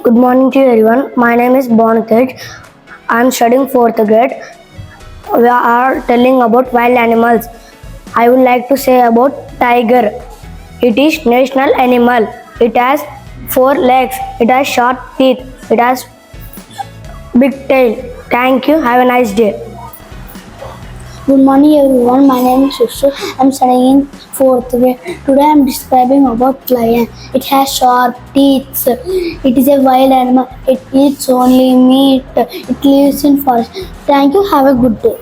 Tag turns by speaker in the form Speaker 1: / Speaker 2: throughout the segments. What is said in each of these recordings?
Speaker 1: Good morning to everyone. My name is Bonatej. I am studying 4th grade. We are telling about wild animals. I would like to say about tiger. It is national animal. It has 4 legs. It has short teeth. It has big tail. Thank you. Have a nice day.
Speaker 2: Good morning everyone, my name is Sushu. I am studying in 4th grade. Today I am describing about lion. It has sharp teeth. It is a wild animal. It eats only meat. It lives in forest. Thank you. Have a good day.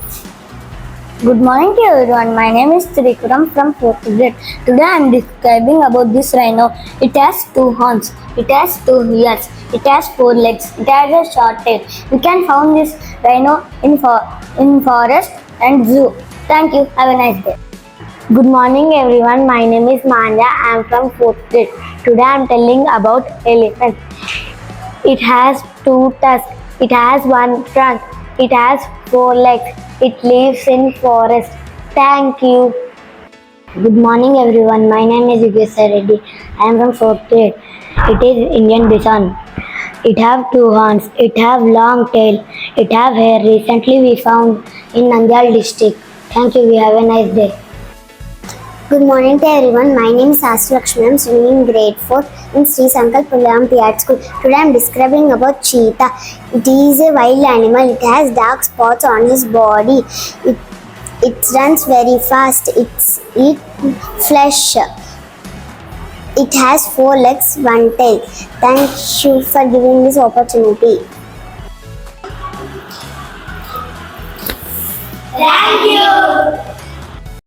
Speaker 3: Good morning to everyone. My name is Trikuram from 4th grade. Today I am describing about this rhino. It has 2 horns. It has 2 ears. It has 4 legs. It has a short tail. You can find this rhino in forest and zoo. Thank you. Have a nice day.
Speaker 4: Good morning everyone. My name is Manya. I am from 4th grade. Today I am telling about elephant. It has 2 tusks. It has 1 trunk. It has 4 legs. It lives in forest. Thank you. Good morning everyone. My name is Yugesa Reddy. I am from 4th grade. It is Indian bison. It have 2 horns. It have long tail. It have hair. Recently we found in Nandyal district. Thank you. We have a nice day.
Speaker 5: Good morning to everyone. My name is Lakshmi. I am studying in grade 4 in Sankalp Olympiad school. Today I am describing about cheetah. It is a wild animal. It has dark spots on his body. It runs very fast. It eats flesh. It has 4 legs, 1 tail. Thank you for giving this opportunity.
Speaker 6: Thank you.